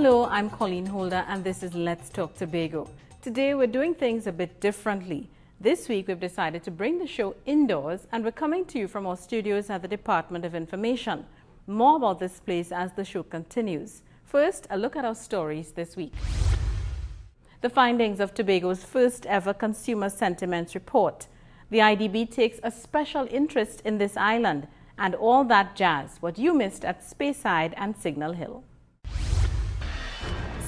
Hello, I'm Colleen and this is Let's Talk Tobago. Today we're doing things a bit differently. This week we've decided to bring the show indoors and we're coming to you from our studios at the Department of Information. More about this place as the show continues. First, a look at our stories this week. The findings of Tobago's first ever Consumer Sentiments Report. The IDB takes a special interest in this island and all that jazz, what you missed at Speyside and Signal Hill.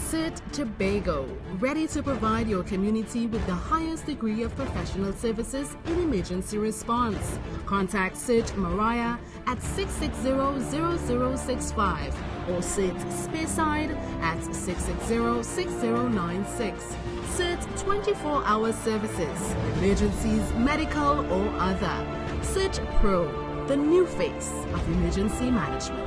CIRT Tobago, ready to provide your community with the highest degree of professional services in emergency response. Contact CIRT Mariah at 660-0065 or CIRT Speyside at 660-6096. CIRT 24-hour services, emergencies, medical or other. CIRT Pro, the new face of emergency management.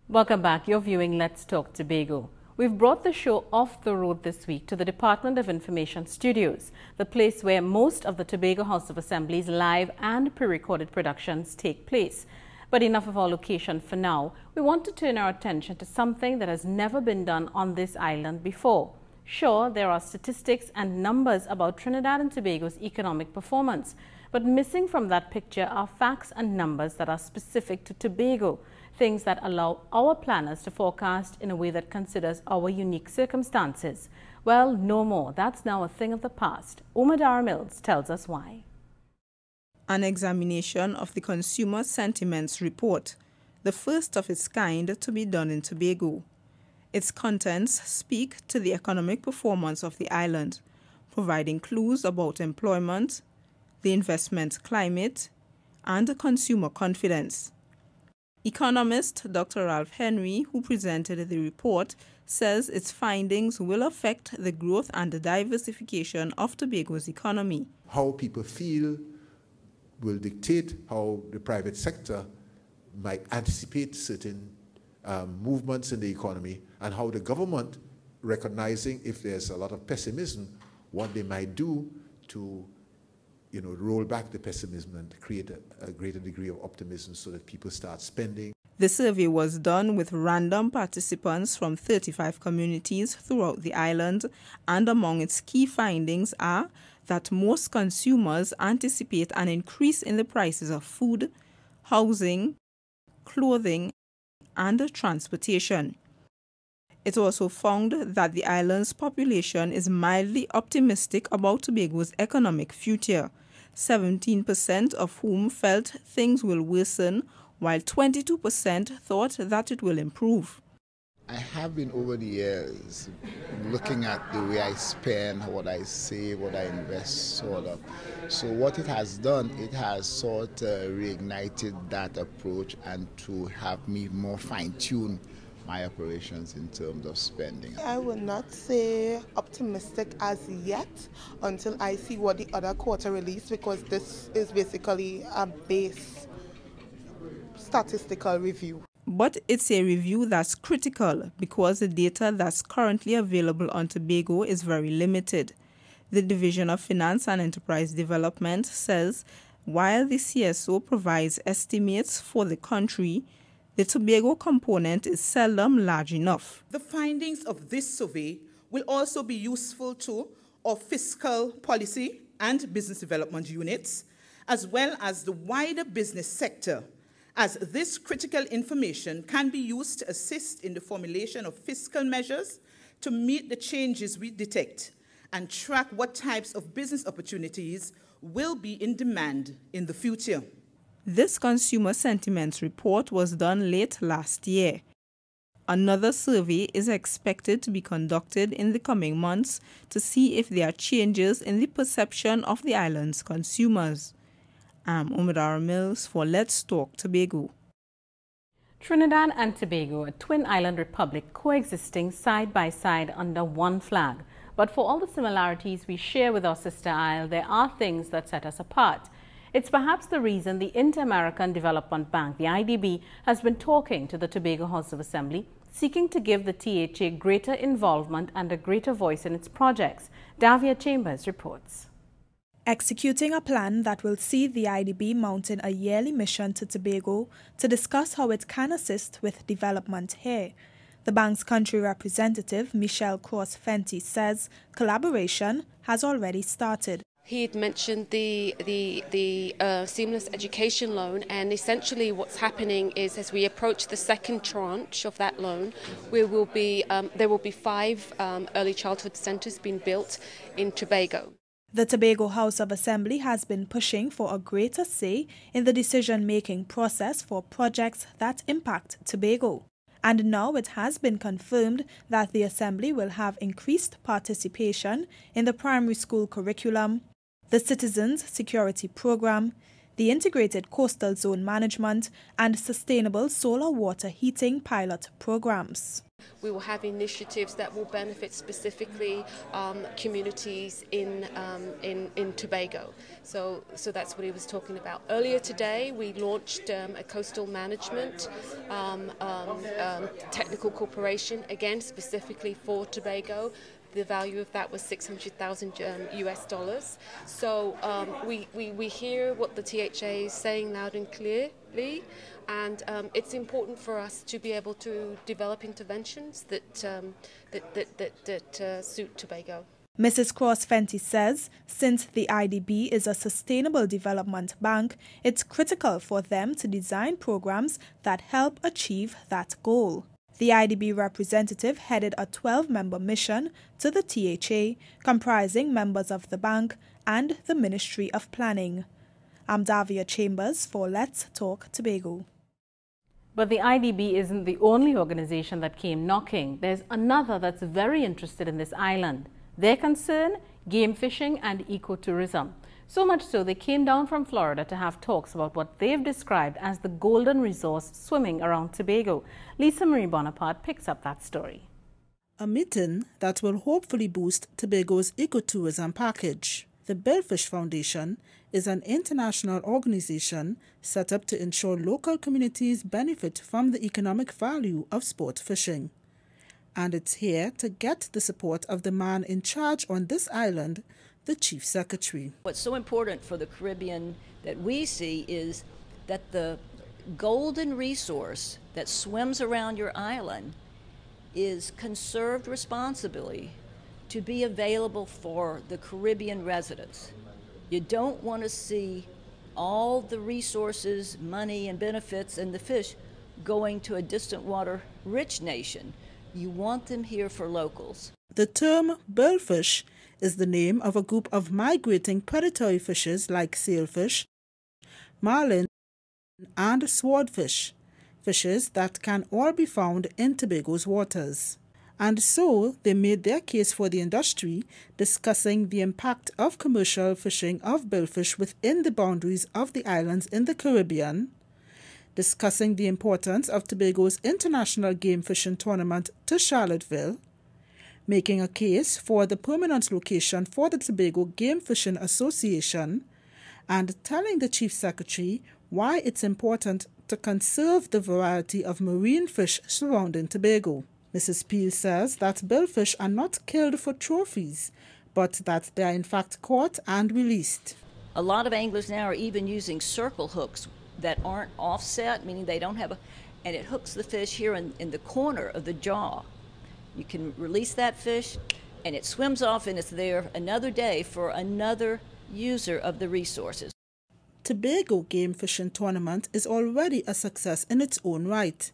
Welcome back. You're viewing Let's Talk Tobago. We've brought the show off the road this week to the Department of Information Studios, the place where most of the Tobago House of Assembly's live and pre-recorded productions take place. But enough of our location for now. We want to turn our attention to something that has never been done on this island before. Sure, there are statistics and numbers about Trinidad and Tobago's economic performance, but missing from that picture are facts and numbers that are specific to Tobago. Things that allow our planners to forecast in a way that considers our unique circumstances. Well, no more. That's now a thing of the past. Umadara Mills tells us why. An examination of the Consumer Sentiments Report, the first of its kind to be done in Tobago. Its contents speak to the economic performance of the island, providing clues about employment, the investment climate, and consumer confidence. Economist Dr. Ralph Henry, who presented the report, says its findings will affect the growth and the diversification of Tobago's economy. How people feel will dictate how the private sector might anticipate certain movements in the economy, and how the government, recognizing if there's a lot of pessimism, what they might do to roll back the pessimism and create a greater degree of optimism so that people start spending. The survey was done with random participants from 35 communities throughout the island, and among its key findings are that most consumers anticipate an increase in the prices of food, housing, clothing, and transportation. It also found that the island's population is mildly optimistic about Tobago's economic future, 17% of whom felt things will worsen, while 22% thought that it will improve. I have been over the years looking at the way I spend, what I save, what I invest, sort of. So what it has done, it has sort of reignited that approach and to have me more fine-tune my operations in terms of spending. I would not say optimistic as yet until I see what the other quarter release, because this is basically a base statistical review. But it's a review that's critical because the data that's currently available on Tobago is very limited. The Division of Finance and Enterprise Development says while the CSO provides estimates for the country, the Tobago component is seldom large enough. The findings of this survey will also be useful to our fiscal policy and business development units, as well as the wider business sector, as this critical information can be used to assist in the formulation of fiscal measures to meet the changes we detect and track what types of business opportunities will be in demand in the future. This Consumer Sentiments Report was done late last year. Another survey is expected to be conducted in the coming months to see if there are changes in the perception of the island's consumers. I'm Umadara Mills for Let's Talk Tobago. Trinidad and Tobago, a twin island republic coexisting side by side under one flag. But for all the similarities we share with our sister isle, there are things that set us apart. It's perhaps the reason the Inter-American Development Bank, the IDB, has been talking to the Tobago House of Assembly, seeking to give the THA greater involvement and a greater voice in its projects. Davia Chambers reports. executing a plan that will see the IDB mounting a yearly mission to Tobago to discuss how it can assist with development here. The bank's country representative, Michelle Cross-Fenty, says collaboration has already started. He had mentioned the seamless education loan, and essentially what's happening is as we approach the second tranche of that loan, there will be 5 early childhood centres being built in Tobago. The Tobago House of Assembly has been pushing for a greater say in the decision-making process for projects that impact Tobago. And now it has been confirmed that the Assembly will have increased participation in the primary school curriculum, the Citizens Security Program, the Integrated Coastal Zone Management, and Sustainable Solar Water Heating pilot programs. We will have initiatives that will benefit specifically communities in Tobago. So that's what he was talking about. Earlier today, we launched a coastal management technical corporation, again specifically for Tobago. The value of that was $600,000 US. So we hear what the THA is saying loud and clearly, and it's important for us to be able to develop interventions that suit Tobago. Mrs. Cross-Fenty says since the IDB is a sustainable development bank, it's critical for them to design programs that help achieve that goal. The IDB representative headed a 12-member mission to the THA, comprising members of the bank and the Ministry of Planning. I'm Davia Chambers for Let's Talk Tobago. But the IDB isn't the only organization that came knocking. There's another that's very interested in this island. Their concern, game fishing and ecotourism. So much so they came down from Florida to have talks about what they've described as the golden resource swimming around Tobago. Lisa Marie Bonaparte picks up that story. A meeting that will hopefully boost Tobago's ecotourism package. The Billfish Foundation is an international organization set up to ensure local communities benefit from the economic value of sport fishing. And it's here to get the support of the man in charge on this island, the Chief Secretary. What's so important for the Caribbean that we see is that the golden resource that swims around your island is conserved responsibly to be available for the Caribbean residents. You don't want to see all the resources, money, and benefits and the fish going to a distant water rich nation. You want them here for locals. The term billfish is the name of a group of migrating predatory fishes like sailfish, marlin, and swordfish, fishes that can all be found in Tobago's waters. And so they made their case for the industry, discussing the impact of commercial fishing of billfish within the boundaries of the islands in the Caribbean, discussing the importance of Tobago's international game fishing tournament to Charlottesville, making a case for the permanent location for the Tobago Game Fishing Association, and telling the Chief Secretary why it's important to conserve the variety of marine fish surrounding Tobago. Mrs. Peel says that billfish are not killed for trophies, but that they are in fact caught and released. A lot of anglers now are even using circle hooks that aren't offset, meaning they don't have and it hooks the fish here in the corner of the jaw. You can release that fish and it swims off and it's there another day for another user of the resources. Tobago Game Fishing Tournament is already a success in its own right.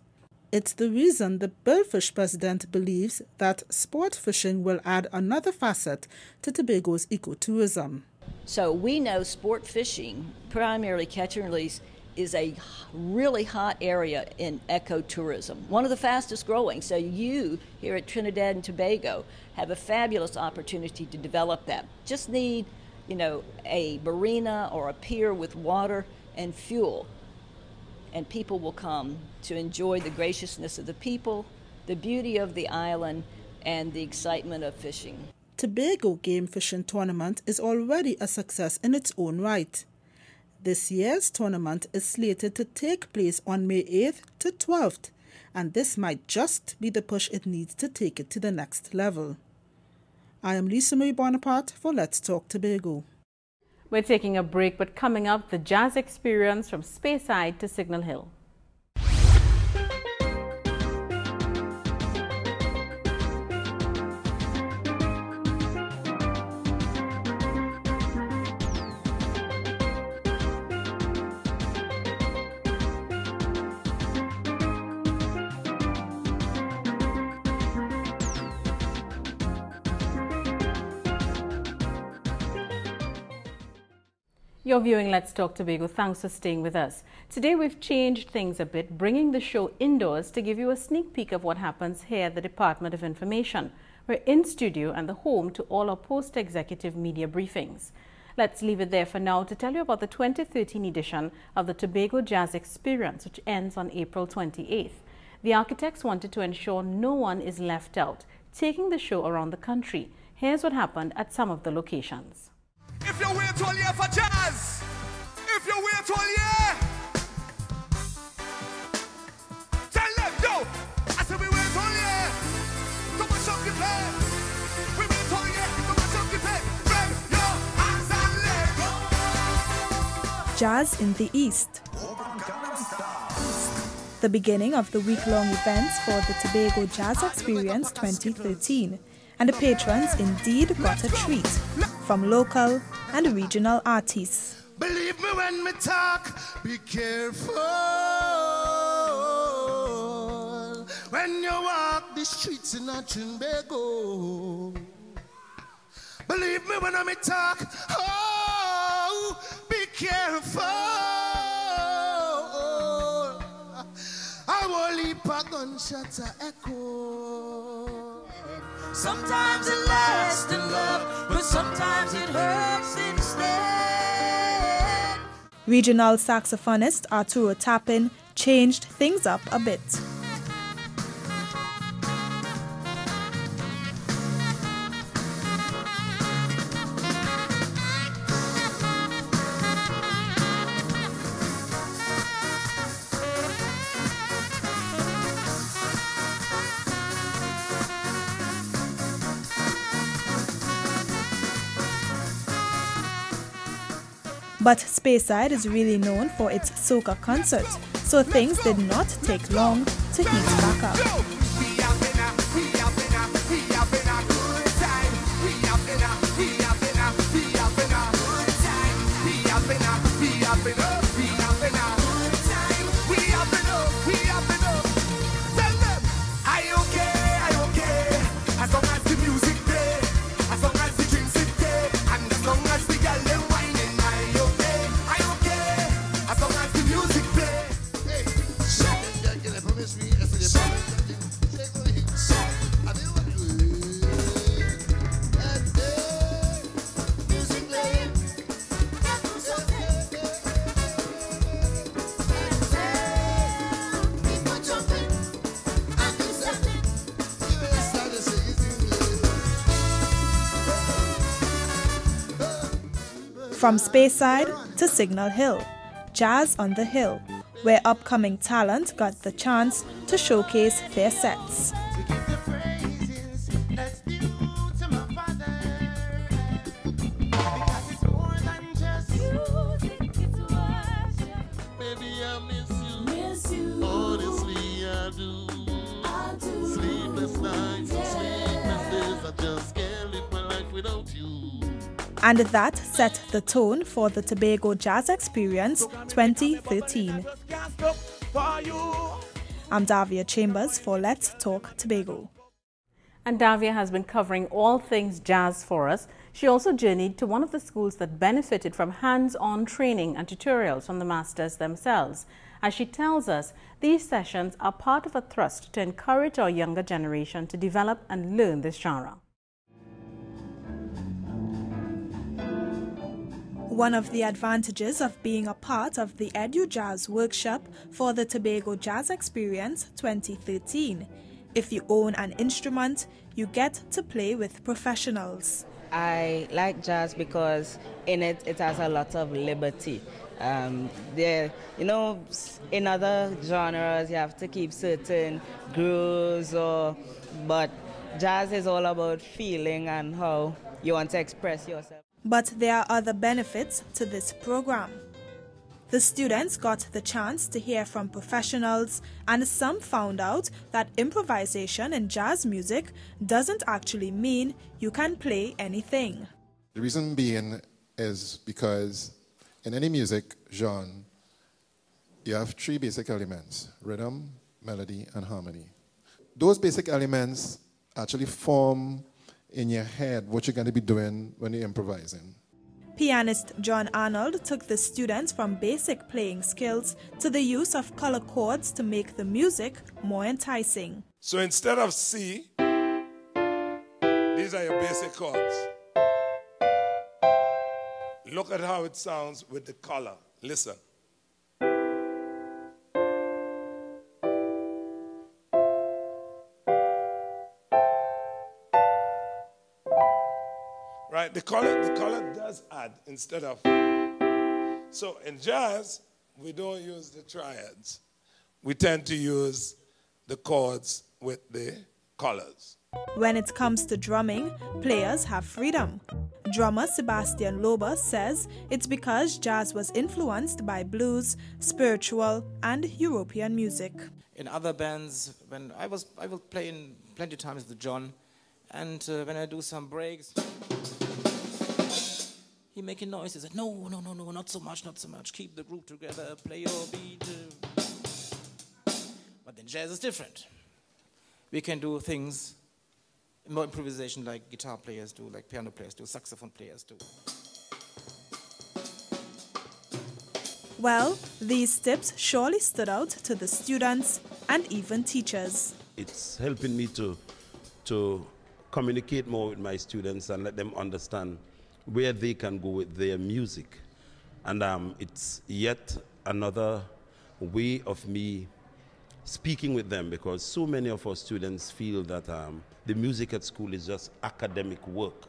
It's the reason the Billfish president believes that sport fishing will add another facet to Tobago's ecotourism. So we know sport fishing, primarily catch and release, is a really hot area in ecotourism, one of the fastest growing. So you here at Trinidad and Tobago have a fabulous opportunity to develop that. Just need, a marina or a pier with water and fuel, and people will come to enjoy the graciousness of the people, the beauty of the island, and the excitement of fishing. Tobago Game Fishing Tournament is already a success in its own right. This year's tournament is slated to take place on May 8th to 12th, and this might just be the push it needs to take it to the next level. I am Lisa Marie Bonaparte for Let's Talk Tobago. We're taking a break, but coming up, the jazz experience from Speyside to Signal Hill. You're viewing Let's Talk Tobago. Thanks for staying with us. Today we've changed things a bit, bringing the show indoors to give you a sneak peek of what happens here at the Department of Information. We're in studio and the home to all our post-executive media briefings. Let's leave it there for now to tell you about the 2013 edition of the Tobago Jazz Experience, which ends on April 28th. The architects wanted to ensure no one is left out, taking the show around the country. Here's what happened at some of the locations. If you wait all year for jazz, if you wait all year, tell them, yo, I said we wait all year, come on, shop the play. We wait all year, come on, shop the play. Bring your hands and let go. Jazz in the East. The beginning of the week-long events for the Tobago Jazz Experience 2013. And the patrons indeed got a treat from local and regional artists. Believe me when me talk, be careful when you walk the streets in Tobago. Believe me when I talk, oh, be careful. I will leap a gunshot to echo. Sometimes it lasts in love, but sometimes it hurts instead. Regional saxophonist Arturo Tapin changed things up a bit. But Speyside is really known for its soca concerts, so things did not take long to heat back up. From Speyside to Signal Hill, Jazz on the Hill, where upcoming talent got the chance to showcase their sets. And that set the tone for the Tobago Jazz Experience 2013. I'm Davia Chambers for Let's Talk Tobago. And Davia has been covering all things jazz for us. She also journeyed to one of the schools that benefited from hands-on training and tutorials from the masters themselves. As she tells us, these sessions are part of a thrust to encourage our younger generation to develop and learn this genre. One of the advantages of being a part of the Edu Jazz workshop for the Tobago Jazz Experience 2013. If you own an instrument, you get to play with professionals. I like jazz because in it has a lot of liberty. In other genres you have to keep certain grooves, but jazz is all about feeling and how you want to express yourself. But there are other benefits to this program. The students got the chance to hear from professionals, and some found out that improvisation in jazz music doesn't actually mean you can play anything. The reason being is because in any music genre, you have three basic elements: rhythm, melody, and harmony. Those basic elements actually form in your head what you're going to be doing when you're improvising. Pianist John Arnold took the students from basic playing skills to the use of color chords to make the music more enticing. So instead of C, these are your basic chords. Look at how it sounds with the color. Listen. Right, the color does add instead of. So in jazz, we don't use the triads. We tend to use the chords with the colors. When it comes to drumming, players have freedom. Drummer Sebastian Loba says it's because jazz was influenced by blues, spiritual, and European music. In other bands, when I was playing plenty of times with John, and when I do some breaks, he making noises. No, not so much. Keep the group together, play your beat. But then jazz is different. We can do things, more improvisation like guitar players do, like piano players do, saxophone players do. Well, these tips surely stood out to the students and even teachers. It's helping me to communicate more with my students and let them understand where they can go with their music. And it's yet another way of me speaking with them, because so many of our students feel that the music at school is just academic work,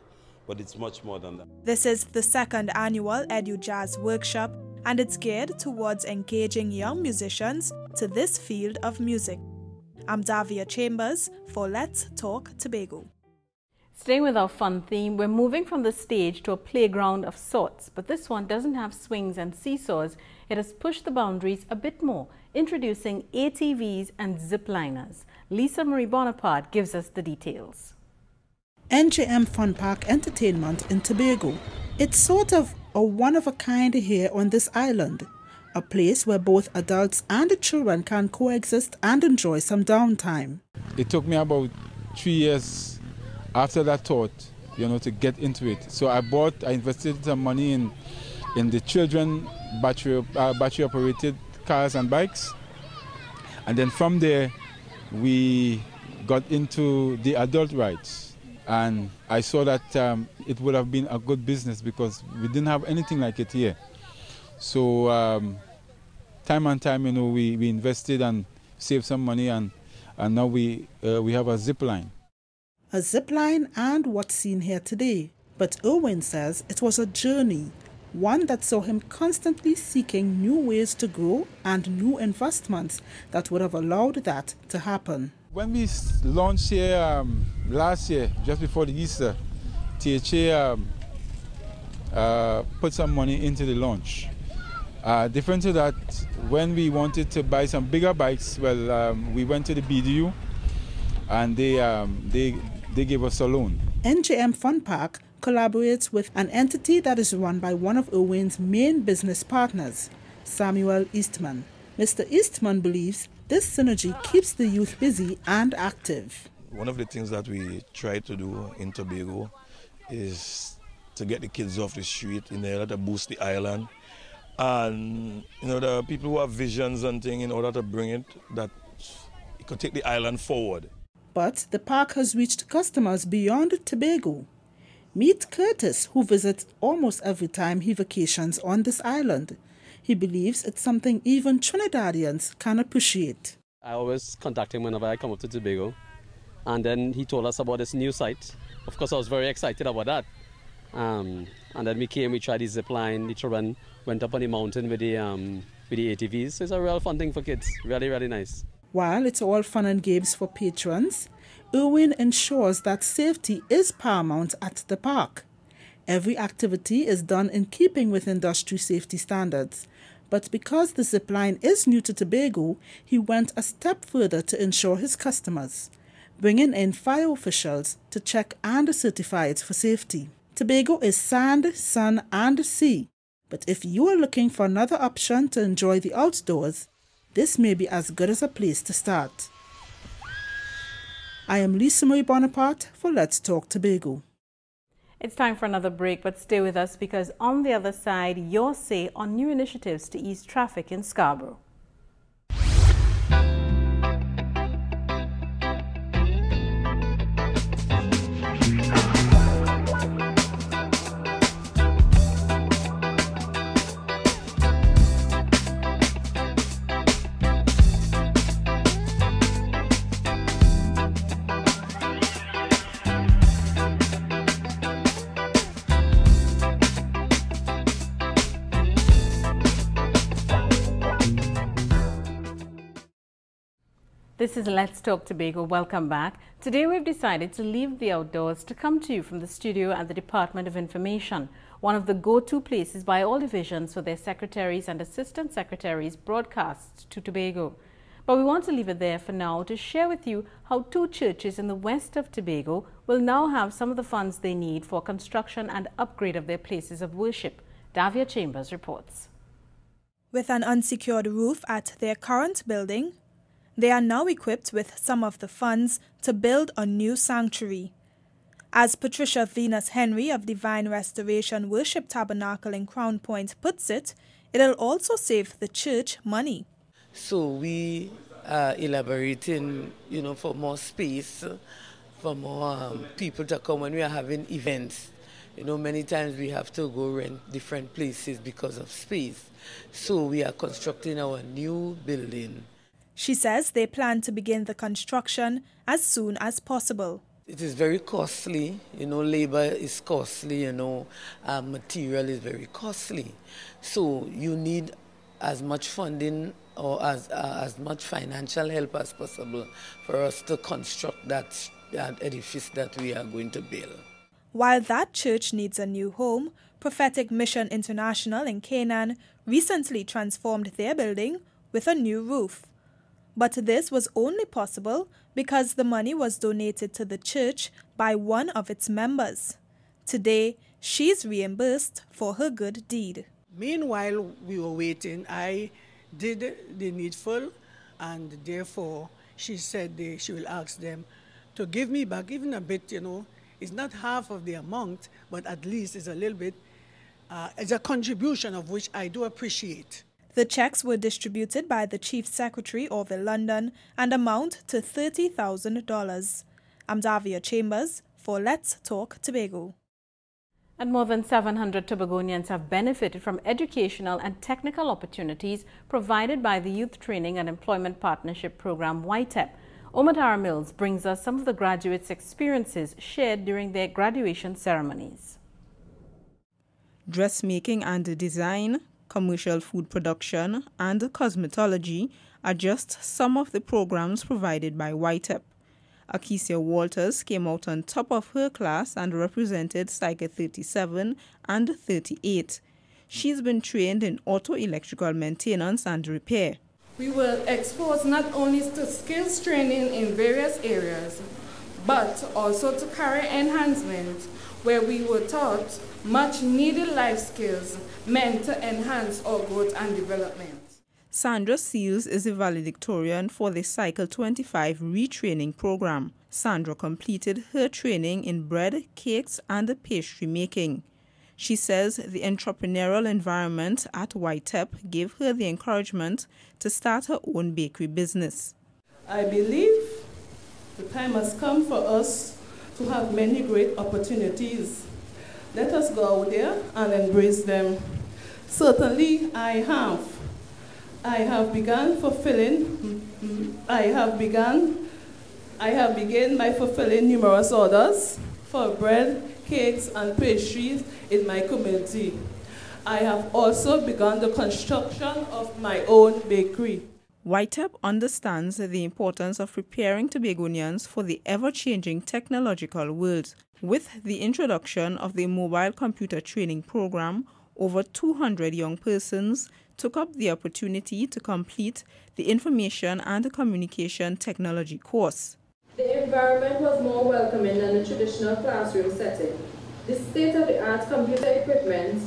but it's much more than that. This is the second annual Edu Jazz Workshop, and it's geared towards engaging young musicians to this field of music. I'm Davia Chambers for Let's Talk Tobago. Staying with our fun theme, we're moving from the stage to a playground of sorts, but this one doesn't have swings and seesaws. It has pushed the boundaries a bit more, introducing ATVs and zipliners. Lisa Marie Bonaparte gives us the details. NJM Fun Park Entertainment in Tobago. It's sort of a one-of-a-kind here on this island, a place where both adults and children can coexist and enjoy some downtime. It took me about 3 years after that thought, to get into it. So I invested some money in the children battery-operated cars and bikes. And then from there, we got into the adult rides. And I saw that it would have been a good business because we didn't have anything like it here. So time and time, we invested and saved some money, and now we have a zip line. A zip line and what's seen here today. But Owen says it was a journey, one that saw him constantly seeking new ways to grow and new investments that would have allowed that to happen. When we launched here last year, just before the Easter, THA put some money into the launch. Different to that, when we wanted to buy some bigger bikes, we went to the BDU and they gave us a loan. NJM Fun Park collaborates with an entity that is run by one of Owen's main business partners, Samuel Eastman. Mr. Eastman believes this synergy keeps the youth busy and active. One of the things that we try to do in Tobago is to get the kids off the street in order to boost the island. And there are people who have visions and things in order to bring it, that it could take the island forward. But the park has reached customers beyond Tobago. Meet Curtis, who visits almost every time he vacations on this island. He believes it's something even Trinidadians can appreciate. I always contact him whenever I come up to Tobago. And then he told us about this new site. Of course, I was very excited about that. And then we tried the zip line, the children went up on the mountain with the ATVs. So it's a real fun thing for kids, really, really nice. While it's all fun and games for patrons, Irwin ensures that safety is paramount at the park. Every activity is done in keeping with industry safety standards. But because the zip line is new to Tobago, he went a step further to ensure his customers, bringing in fire officials to check and certify it for safety. Tobago is sand, sun, and sea. But if you are looking for another option to enjoy the outdoors, this may be as good as a place to start. I am Lisa Marie Bonaparte for Let's Talk Tobago. It's time for another break, but stay with us because on the other side, your say on new initiatives to ease traffic in Scarborough. This is Let's Talk Tobago. Welcome back. Today we've decided to leave the outdoors to come to you from the studio at the Department of Information, one of the go-to places by all divisions for their secretaries and assistant secretaries broadcasts to Tobago. But we want to leave it there for now to share with you how 2 churches in the west of Tobago will now have some of the funds they need for construction and upgrade of their places of worship. Davia Chambers reports. With an unsecured roof at their current building, they are now equipped with some of the funds to build a new sanctuary. As Patricia Venus Henry of Divine Restoration Worship Tabernacle in Crown Point puts it, it'll also save the church money. So we are elaborating, for more space, for more people to come when we are having events. Many times we have to go rent different places because of space. So we are constructing our new building. She says they plan to begin the construction as soon as possible. It is very costly, labor is costly, material is very costly. So you need as much funding or as much financial help as possible for us to construct that edifice that we are going to build. While that church needs a new home, Prophetic Mission International in Canaan recently transformed their building with a new roof. But this was only possible because the money was donated to the church by one of its members. Today, she's reimbursed for her good deed. Meanwhile, we were waiting. I did the needful, and therefore she said she will ask them to give me back even a bit, It's not half of the amount, but at least it's a little bit. It's a contribution of which I do appreciate. The checks were distributed by the Chief Secretary, Orville London, and amount to $30,000. I'm Davia Chambers for Let's Talk Tobago. And more than 700 Tobagonians have benefited from educational and technical opportunities provided by the Youth Training and Employment Partnership Program YTEP. Omatara Mills brings us some of the graduates' experiences shared during their graduation ceremonies. Dressmaking and design, commercial food production, and cosmetology are just some of the programs provided by YTEP. Akesia Walters came out on top of her class and represented Psyche 37 and 38. She's been trained in auto-electrical maintenance and repair. We were exposed not only to skills training in various areas, but also to career enhancement, where we were taught much needed life skills meant to enhance our growth and development. Sandra Seals is a valedictorian for the Cycle 25 retraining program. Sandra completed her training in bread, cakes, and pastry making. She says the entrepreneurial environment at YTEP gave her the encouragement to start her own bakery business. I believe the time has come for us to have many great opportunities. Let us go out there and embrace them. Certainly I have begun by fulfilling numerous orders for bread, cakes, and pastries in my community. I have also begun the construction of my own bakery. YTEP understands the importance of preparing Tobagonians for the ever-changing technological world. With the introduction of the mobile computer training program, over 200 young persons took up the opportunity to complete the Information and Communication Technology course. The environment was more welcoming than the traditional classroom setting. The state-of-the-art computer equipment,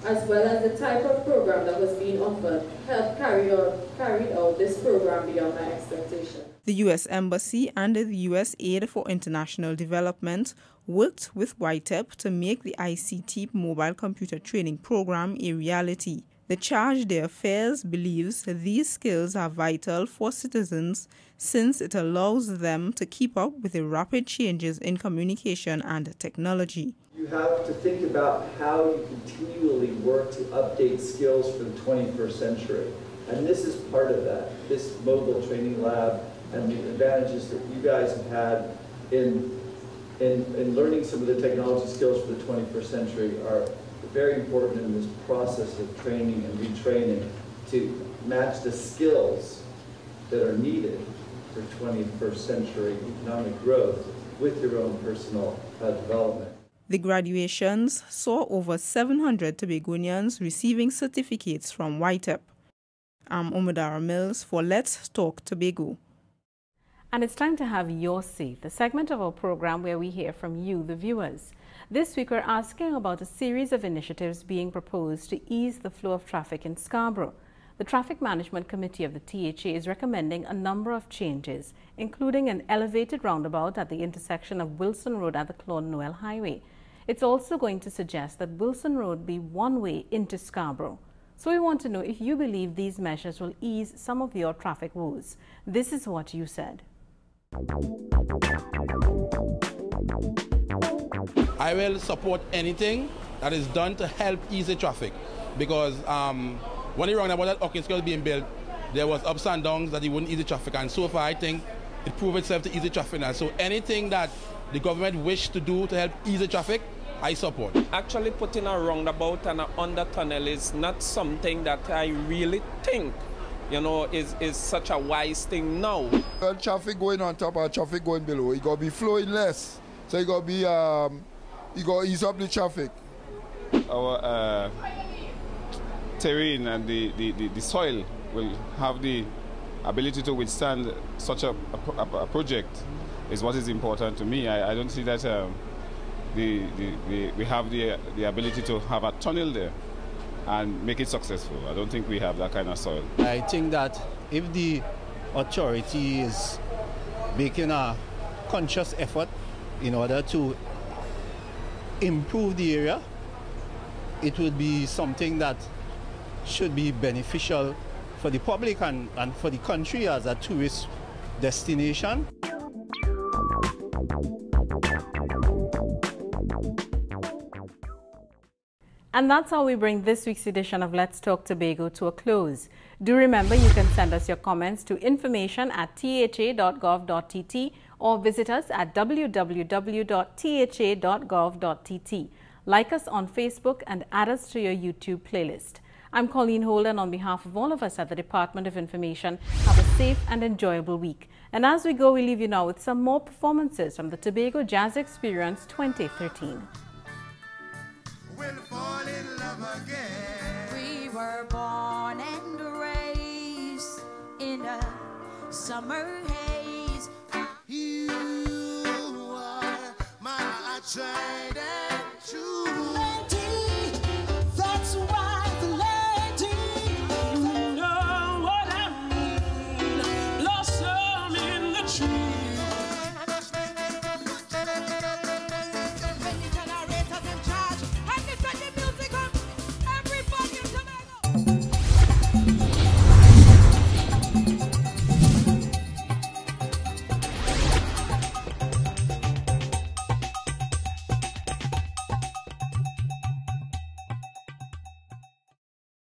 as well as the type of program that was being offered, helped carried out this program beyond my expectation. The U.S. Embassy and the U.S. Aid for International Development worked with YTEP to make the ICT mobile computer training program a reality. The Charge d'Affaires believes these skills are vital for citizens since it allows them to keep up with the rapid changes in communication and technology. You have to think about how you continually work to update skills for the 21st century. And this is part of that, this mobile training lab and the advantages that you guys have had in learning some of the technology skills for the 21st century are very important in this process of training and retraining to match the skills that are needed for 21st century economic growth with your own personal development. The graduations saw over 700 Tobagonians receiving certificates from YTEP. I'm Omadara Mills for Let's Talk Tobago. And it's time to have your say, the segment of our program where we hear from you, the viewers. This week we're asking about a series of initiatives being proposed to ease the flow of traffic in Scarborough. The Traffic Management Committee of the THA is recommending a number of changes, including an elevated roundabout at the intersection of Wilson Road and the Claude Noel Highway. It's also going to suggest that Wilson Road be one-way into Scarborough. So we want to know if you believe these measures will ease some of your traffic woes. This is what you said. I will support anything that is done to help ease the traffic, because when the roundabout at Hawkins was being built, there was ups and downs that it wouldn't ease the traffic, and so far I think it proved itself to ease the traffic now. So anything that the government wish to do to help ease the traffic, I support. Actually putting a roundabout and an under tunnel is not something that I really think, is such a wise thing now. Well, traffic going on top and traffic going below, it got to be flowing less. So it got to be, you got to ease up the traffic. Our terrain and the soil will have the ability to withstand such a project is what is important to me. I don't see that we have the ability to have a tunnel there and make it successful. I don't think we have that kind of soil. I think that if the authority is making a conscious effort in order to improve the area, it would be something that should be beneficial for the public and for the country as a tourist destination. And that's how we bring this week's edition of Let's Talk Tobago to a close. Do remember you can send us your comments to information@tha.gov.tt or visit us at www.tha.gov.tt. Like us on Facebook and add us to your YouTube playlist. I'm Colleen Holder, and on behalf of all of us at the Department of Information, have a safe and enjoyable week. And as we go, we leave you now with some more performances from the Tobago Jazz Experience 2013. We'll fall in love again. We were born and raised in a summer haze. You are my tried and true.